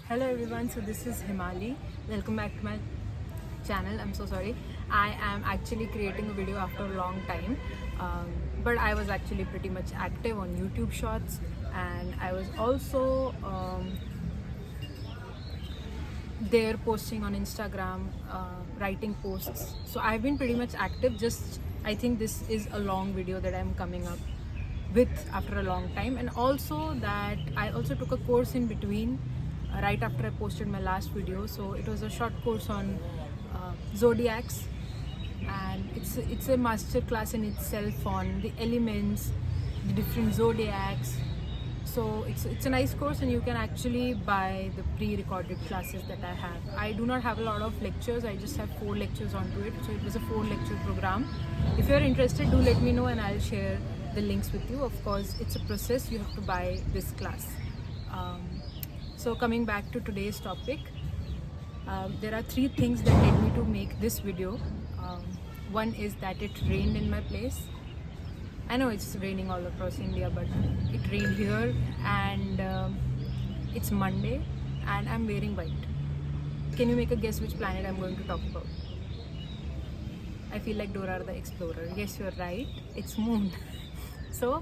Hello everyone, so this is Himali. Welcome back to my channel. I'm so sorry. I am actually creating a video after a long time, but I was actually pretty much active on YouTube Shorts, and I was also there posting on Instagram, writing posts. So I've been pretty much active. Just I think this is a long video that I'm coming up with after a long time, and also that I also took a course in between right after I posted my last video. So it was a short course on zodiacs, and it's a master class in itself on the elements, the different zodiacs. So it's a nice course, and you can actually buy the pre-recorded classes that I have. I do not have a lot of lectures. I just have 4 lectures onto it. So it was a 4-lecture program. If you're interested, do let me know and I'll share the links with you. Of course, it's a process. You have to buy this class. So coming back to today's topic, there are 3 things that led me to make this video. One is that it rained in my place. I know it's raining all across India, but it rained here, and it's Monday and I'm wearing white. Can you make a guess which planet I'm going to talk about? I feel like Dora the Explorer. Yes, you're right. It's Moon. So,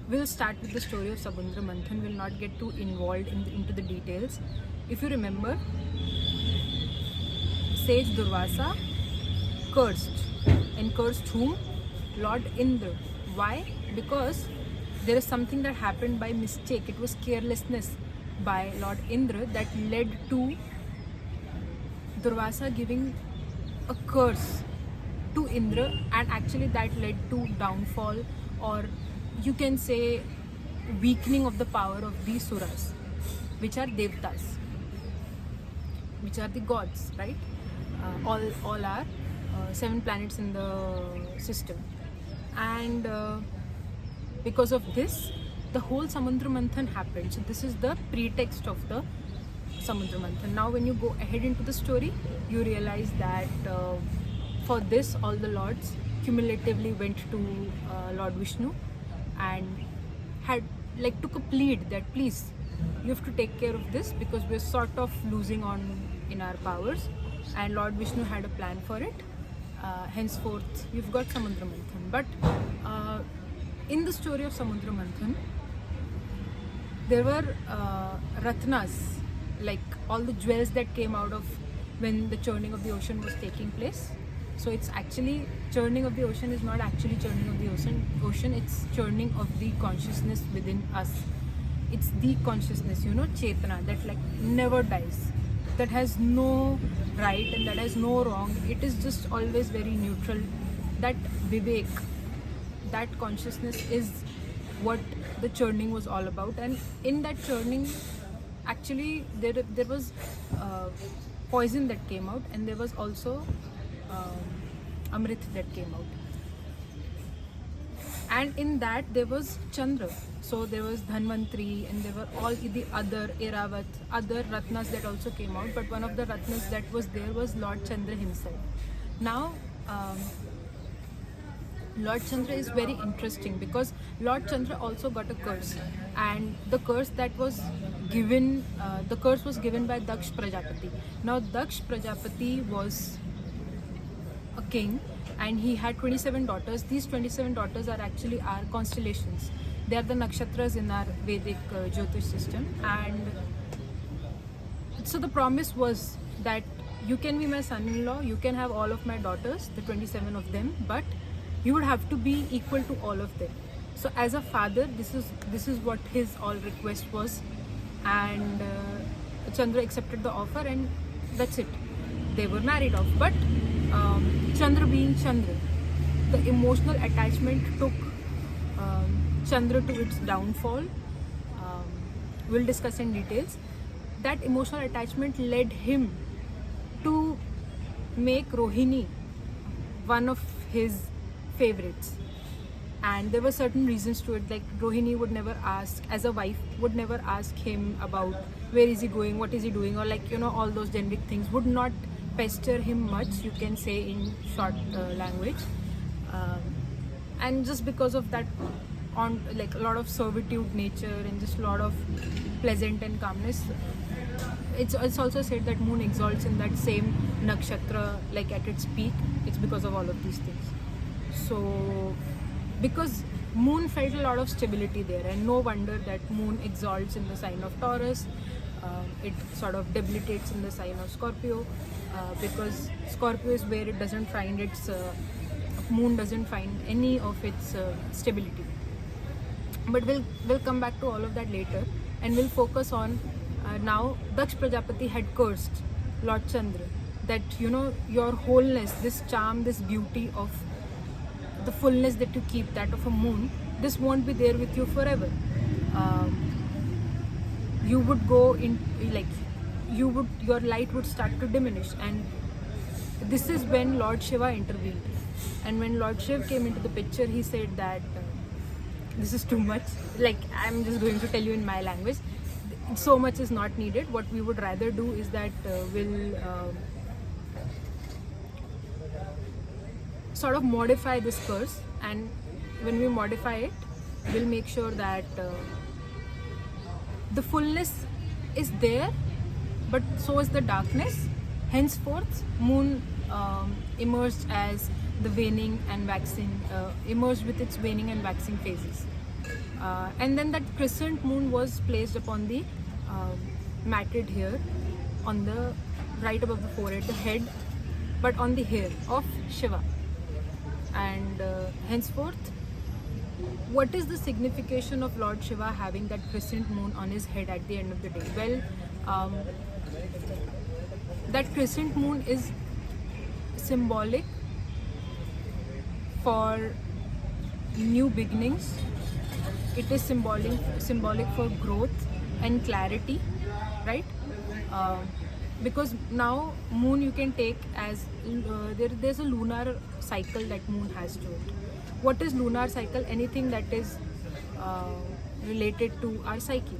we'll start with the story of Samudra Manthan. We'll not get too involved into the details. If you remember, sage Durvasa cursed, and cursed whom? Lord Indra. Why? Because there is something that happened by mistake. It was carelessness by Lord Indra that led to Durvasa giving a curse to Indra, and actually that led to downfall, or you can say weakening of the power of these suras, which are devtas, which are the gods, right? All are 7 planets in the system, and because of this, the whole Samudra Manthan happened. So this is the pretext of the Samudra Manthan. Now, when you go ahead into the story, you realize that for this, all the lords cumulatively went to Lord Vishnu and had took a plead that please, you have to take care of this because we're sort of losing on in our powers, and Lord Vishnu had a plan for it. Henceforth, you've got Samudra Manthan. But in the story of Samudra Manthan, there were ratnas, like all the jewels that came out of when the churning of the ocean was taking place. So it's actually, churning of the ocean is not actually churning of the ocean, it's churning of the consciousness within us. It's the consciousness, Chetana, that never dies, that has no right and that has no wrong. It is just always very neutral. That Vivek, that consciousness is what the churning was all about. And in that churning, actually there was poison that came out, and there was also Amrit that came out, and in that there was Chandra. So there was Dhanvantri, and there were all the other Eravat, other Ratnas that also came out, but one of the Ratnas that was there was Lord Chandra himself. Now Lord Chandra is very interesting because Lord Chandra also got a curse, and the curse that was given, the curse was given by Daksh Prajapati. Now Daksh Prajapati was a king, and he had 27 daughters. These 27 daughters are actually our constellations. They are the nakshatras in our Vedic Jyotish system. And so the promise was that you can be my son-in-law, you can have all of my daughters, the 27 of them, but you would have to be equal to all of them. So as a father, this is what his all request was, and Chandra accepted the offer, and that's it. They were married off. But Chandra being Chandra, the emotional attachment took Chandra to its downfall. We'll discuss in details. That emotional attachment led him to make Rohini one of his favorites, and there were certain reasons to it. Like Rohini would never ask, as a wife, would never ask him about where is he going, what is he doing, or all those generic things. Would not pester him much, you can say in short language, and just because of that on like a lot of servitude nature and just a lot of pleasant and calmness. It's also said that moon exalts in that same nakshatra, like at its peak. It's because of all of these things. So because moon felt a lot of stability there, and no wonder that moon exalts in the sign of Taurus. It sort of debilitates in the sign of Scorpio, because Scorpio is where it doesn't find its moon doesn't find any of its stability. But we'll come back to all of that later, and we'll focus on now. Daksh Prajapati had cursed Lord Chandra that your wholeness, this charm, this beauty of the fullness that you keep, that of a moon, this won't be there with you forever. You would go in, like your light would start to diminish, and this is when Lord Shiva intervened. And when Lord Shiva came into the picture, he said that this is too much. Like, I'm just going to tell you in my language. So much is not needed. What we would rather do is that we'll sort of modify this curse, and when we modify it, we'll make sure that the fullness is there, but so is the darkness. Henceforth, moon emerged as the waning and waxing, emerged with its waning and waxing phases. And then that crescent moon was placed upon the matted hair on the right above the forehead, the head, but on the hair of Shiva. And henceforth, what is the signification of Lord Shiva having that crescent moon on his head at the end of the day? Well, that crescent moon is symbolic for new beginnings. It is symbolic for growth and clarity, right? Because now moon you can take as there's a lunar cycle that moon has to it. What is lunar cycle? Anything that is related to our psyche.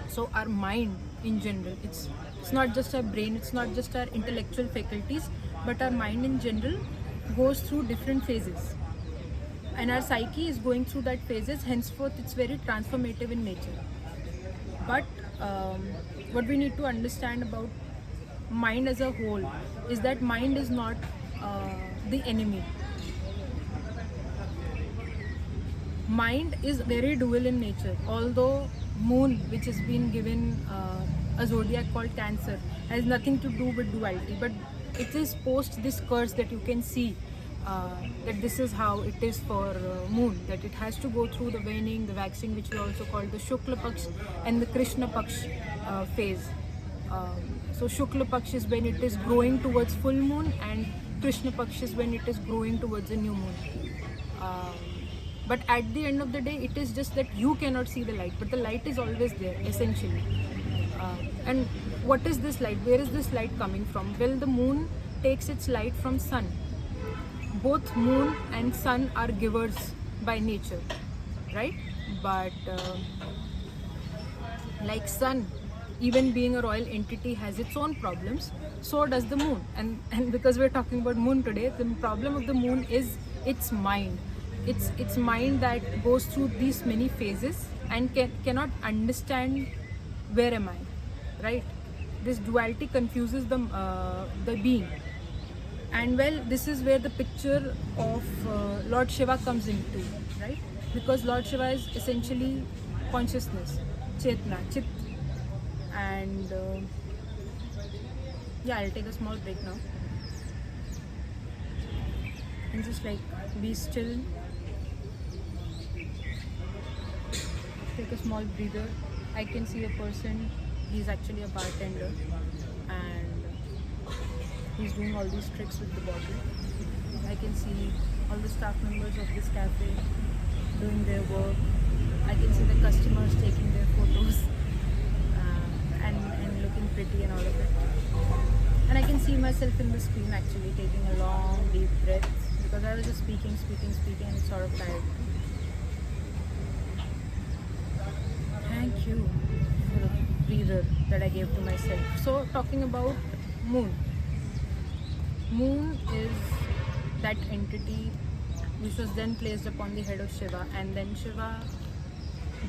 So our mind in general, it's not just our brain, it's not just our intellectual faculties, but our mind in general goes through different phases, and our psyche is going through that phases. Henceforth, it's very transformative in nature. But what we need to understand about mind as a whole is that mind is not the enemy. Mind is very dual in nature. Although moon, which has been given a zodiac called Cancer, has nothing to do with duality, but it is post this curse that you can see that this is how it is for moon, that it has to go through the waning, the waxing, which we also call the Shukla Paksh and the Krishna Paksh phase. So Shukla Paksh is when it is growing towards full moon, and Krishna Paksh is when it is growing towards a new moon. But at the end of the day, it is just that you cannot see the light, but the light is always there, essentially. And what is this light? Where is this light coming from? Well, the moon takes its light from sun. Both moon and sun are givers by nature, right? But like sun, even being a royal entity, has its own problems. So does the moon. And because we're talking about moon today, the problem of the moon is its mind. It's mind that goes through these many phases and cannot understand where am I, right? This duality confuses the being. And well, this is where the picture of Lord Shiva comes into, right? Because Lord Shiva is essentially consciousness, Chetna, Chit. And yeah, I'll take a small break now. And just like be still. Take a small breather. I can see a person, he's actually a bartender, and he's doing all these tricks with the bottle. I can see all the staff members of this cafe doing their work. I can see the customers taking their photos and looking pretty and all of it. And I can see myself in the screen actually taking a long deep breath, because I was just speaking and it's sort of tired. Thank you for the breather that I gave to myself. So talking about moon. Moon is that entity which was then placed upon the head of Shiva, and then Shiva,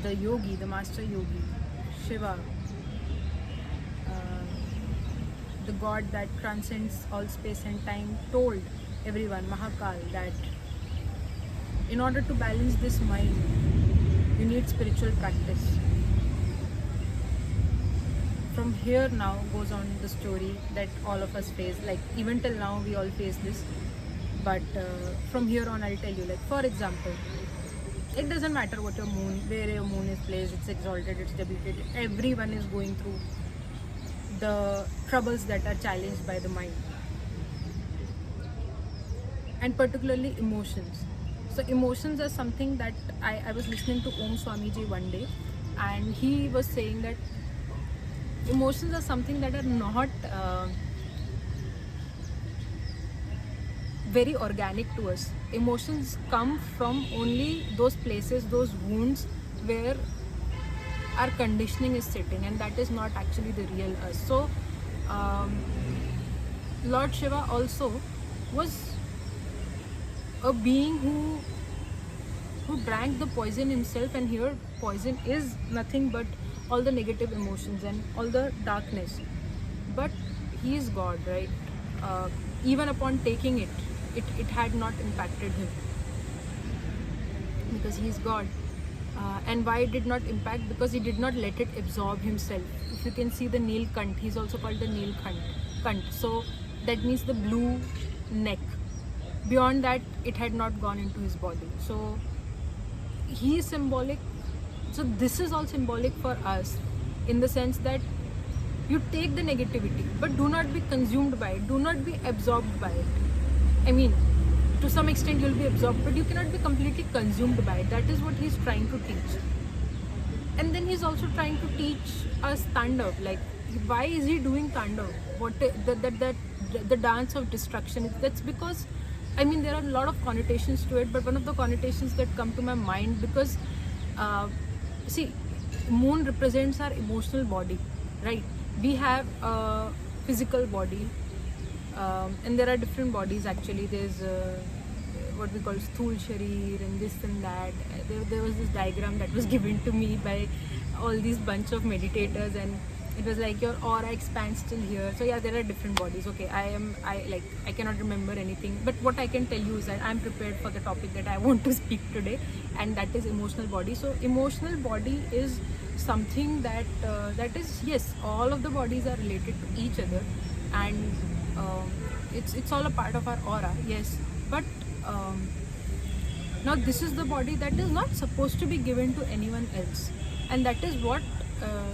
the yogi, the master yogi, Shiva, the god that transcends all space and time, told everyone, Mahakal, that in order to balance this mind, you need spiritual practice. From here now goes on the story that all of us face. Like even till now we all face this, but from here on I'll tell you, like for example, it doesn't matter what your moon, where your moon is placed, it's exalted, it's debilitated, everyone is going through the troubles that are challenged by the mind, and particularly emotions. So emotions are something that I was listening to Om Swamiji one day, and he was saying that emotions are something that are not very organic to us. Emotions come from only those places, those wounds where our conditioning is sitting, and that is not actually the real us. So Lord Shiva also was a being who drank the poison himself, and here poison is nothing but all the negative emotions and all the darkness. But he is God, right? Even upon taking it had not impacted him, because he is God. And why it did not impact? Because he did not let it absorb himself. If you can see the Nilkant, he's also called the Nilkant. So that means the blue neck. Beyond that, it had not gone into his body. So he is symbolic. So this is all symbolic for us, in the sense that you take the negativity, but do not be consumed by it. Do not be absorbed by it. I mean, to some extent you'll be absorbed, but you cannot be completely consumed by it. That is what he's trying to teach. And then he's also trying to teach us Tandav. Like, why is he doing Tandav? What the dance of destruction? That's because, I mean, there are a lot of connotations to it, but one of the connotations that come to my mind, because see, moon represents our emotional body, right? We have a physical body, and there are different bodies actually. There's what we call Sthul Sharir and this and that. There was this diagram that was given to me by all these bunch of meditators, and it was like your aura expands till here. So yeah, there are different bodies. Okay, I cannot remember anything, but what I can tell you is that I'm prepared for the topic that I want to speak today, and that is emotional body. So emotional body is something that that is, yes, all of the bodies are related to each other, and it's all a part of our aura, yes. But now this is the body that is not supposed to be given to anyone else, and that is what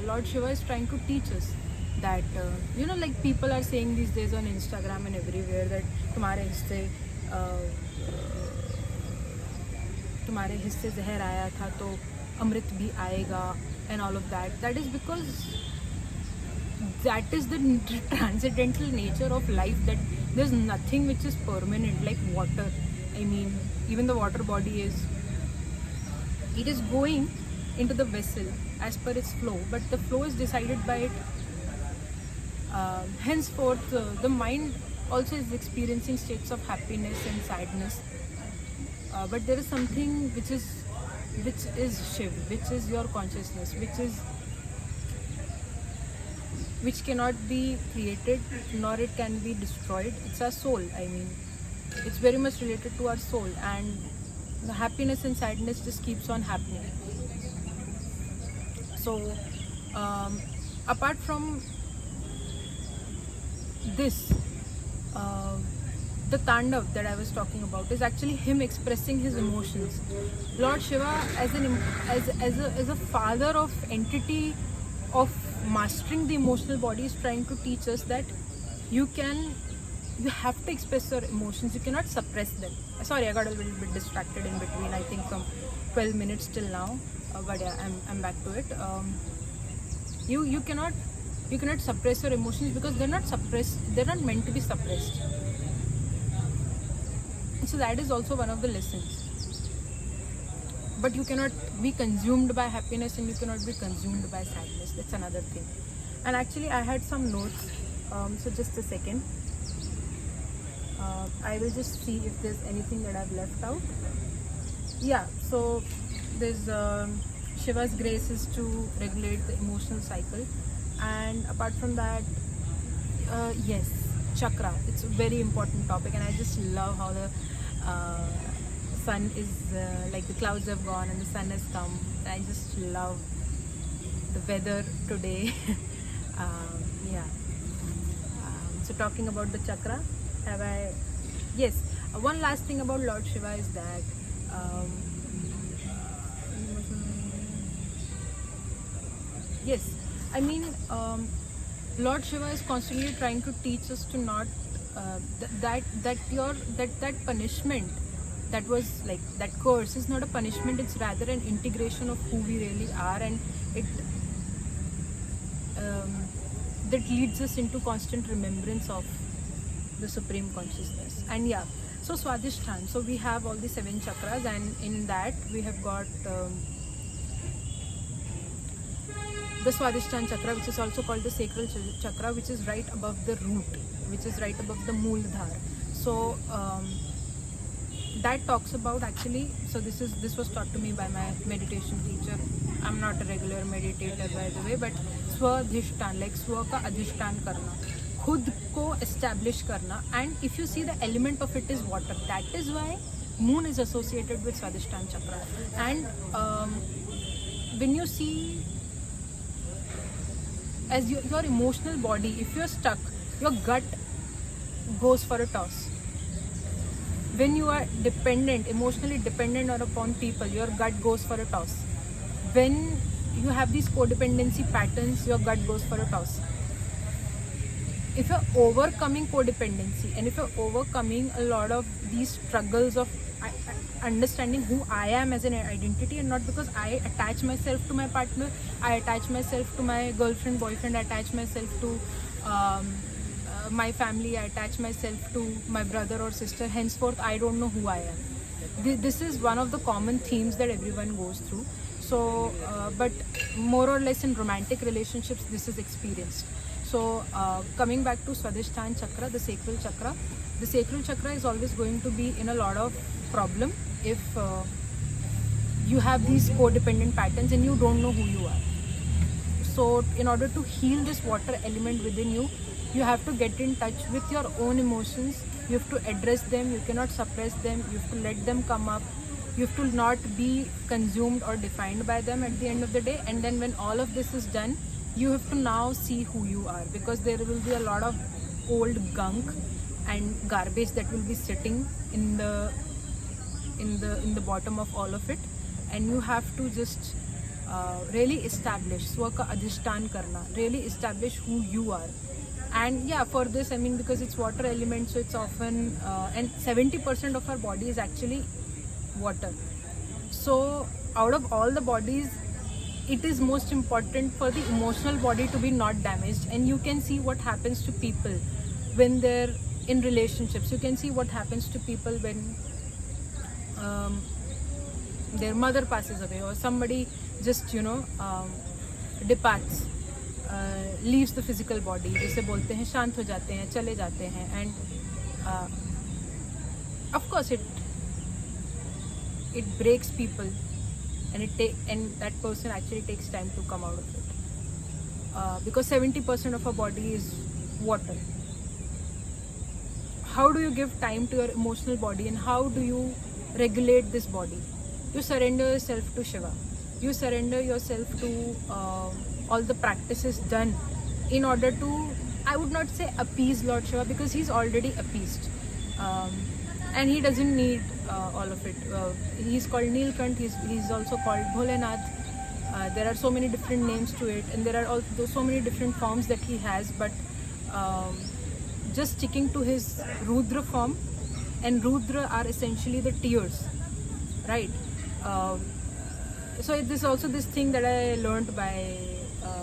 Lord Shiva is trying to teach us. That you know, like people are saying these days on Instagram and everywhere that तुम्हारे हिस्से जहर आया था तो अमृत भी आएगा, and all of that. That is because that is the transcendental nature of life, that there's nothing which is permanent, like water. I mean, even the water body is going into the vessel as per its flow, but the flow is decided by it. Henceforth, the mind also is experiencing states of happiness and sadness, but there is something which is Shiv, which is your consciousness, which cannot be created, nor it can be destroyed. It's our soul. I mean, it's very much related to our soul, and the happiness and sadness just keeps on happening. So apart from this, the Tandav that I was talking about is actually him expressing his emotions. Lord Shiva, as a father of entity of mastering the emotional body, is trying to teach us that you have to express your emotions. You cannot suppress them. Sorry, I got a little bit distracted in between. I think from 12 minutes till now, but yeah, I'm back to it. You cannot suppress your emotions, because they're not suppressed. They're not meant to be suppressed. So that is also one of the lessons. But you cannot be consumed by happiness, and you cannot be consumed by sadness. That's another thing. And actually I had some notes, so just a second. I will just see if there's anything that I've left out. Yeah, so there's Shiva's grace is to regulate the emotional cycle, and apart from that, yes, chakra. It's a very important topic, and I just love how the sun is like the clouds have gone and the sun has come. I just love the weather today. Yeah. So talking about the chakra, have I? Yes. One last thing about Lord Shiva is that. Yes, I mean, Lord Shiva is constantly trying to teach us to not that punishment that was like that curse is not a punishment. It's rather an integration of who we really are, and it that leads us into constant remembrance of the Supreme Consciousness. And yeah, so Swadhisthana. So we have all the 7 chakras, and in that we have got the Swadhisthana chakra, which is also called the sacral chakra, which is right above the root, which is right above the Mooladhara. So that talks about actually. So this was taught to me by my meditation teacher. I'm not a regular meditator by the way, but Swadhisthana, like Swa ka adhishtan karna, खुद को establish करना. And if you see, the element of it is water. That is why moon is associated with Swadhisthana chakra. And when you see, as your emotional body, if you're stuck, your gut goes for a toss. When you are emotionally dependent upon people, your gut goes for a toss. When you have these codependency patterns, your gut goes for a toss. If you're overcoming codependency, and if you're overcoming a lot of these struggles of understanding who I am as an identity, and not because I attach myself to my partner, I attach myself to my girlfriend, boyfriend, I attach myself to my family, I attach myself to my brother or sister, henceforth I don't know who I am. This is one of the common themes that everyone goes through. So but more or less in romantic relationships this is experienced. So coming back to Swadhisthana chakra, the sacral chakra is always going to be in a lot of problem if you have these codependent patterns and you don't know who you are. So in order to heal this water element within you, you have to get in touch with your own emotions. You have to address them. You cannot suppress them. You have to let them come up. You have to not be consumed or defined by them at the end of the day. And then when all of this is done, you have to now see who you are, because there will be a lot of old gunk and garbage that will be sitting in the bottom of all of it, and you have to just really establish Swa ka adhishtan karna, really establish who you are. And yeah, for this, I mean, because it's water element, so it's often and 70% of our body is actually water. So out of all the bodies, it is most important for the emotional body to be not damaged. And you can see what happens to people when they're in relationships. You can see what happens to people when their mother passes away, or somebody just departs, leaves the physical body, जिसे बोलते हैं शांत हो जाते हैं, चले जाते हैं. And of course it breaks people, and that person actually takes time to come out of it, because 70% of our body is water. How do you give time to your emotional body, and how do you regulate this body? You surrender yourself to Shiva. You surrender yourself to all the practices done in order to, I would not say appease Lord Shiva, because he's already appeased, and he doesn't need all of it. He's called Neelkant, he's also called Bholenath. There are so many different names to it, and there are also so many different forms that he has, but just sticking to his Rudra form, and Rudra are essentially the tears, right? So this also this thing that I learned by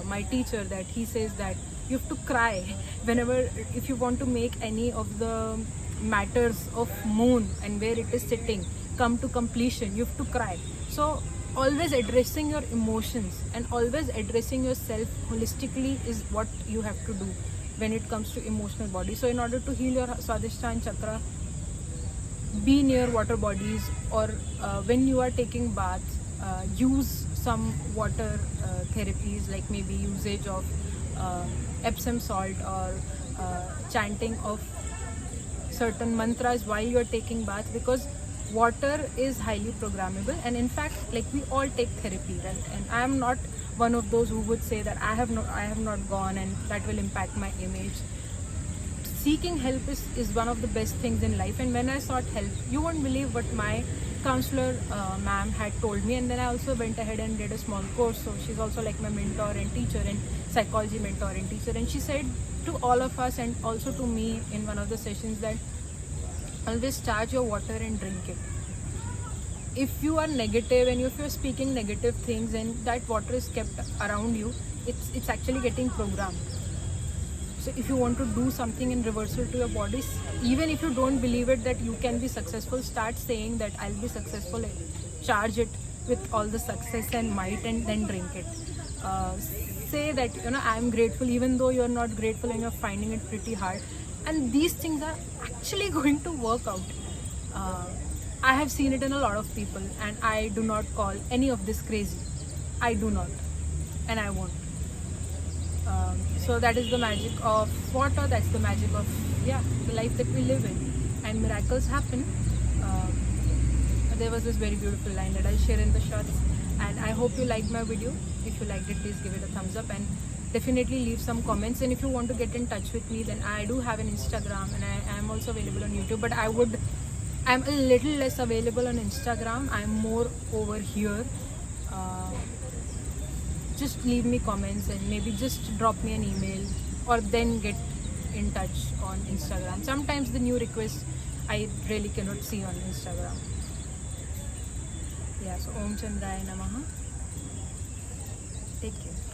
my teacher, that he says that you have to cry whenever, if you want to make any of the matters of moon and where it is sitting come to completion, you have to cry. So always addressing your emotions and always addressing yourself holistically is what you have to do. when it comes to emotional body. So in order to heal your Swadhisthana chakra, be near water bodies, or when you are taking baths, use some water therapies, like maybe usage of Epsom salt, or chanting of certain mantras while you are taking bath, because water is highly programmable. And in fact, like, we all take therapy, right? And I am not one of those who would say that I have not gone and that will impact my image. Seeking help is one of the best things in life. And when I sought help, you won't believe what my counselor ma'am had told me. And then I also went ahead and did a small course. So she's also like my mentor and teacher, and psychology mentor and teacher. And she said to all of us, and also to me in one of the sessions, that always charge your water and drink it. If you are negative and if you're speaking negative things and that water is kept around you, it's actually getting programmed. So if you want to do something in reversal to your body, even if you don't believe it that you can be successful, start saying that I'll be successful, charge it with all the success and might, and then drink it. Say that, I'm grateful, even though you're not grateful and you're finding it pretty hard. And these things are actually going to work out. I have seen it in a lot of people, and I do not call any of this crazy. I do not, and I won't. So that is the magic of water. That's the magic of the life that we live in, and miracles happen. There was this very beautiful line that I'll share in the shorts, and I hope you liked my video. If you liked it, please give it a thumbs up, and definitely leave some comments. And if you want to get in touch with me, then I do have an Instagram, and I am also available on YouTube, but I'm a little less available on Instagram. I'm more over here. Just leave me comments, and maybe just drop me an email, or then get in touch on Instagram. Sometimes the new requests I really cannot see on Instagram. Yeah, so Om Chandraya Namaha. Take care.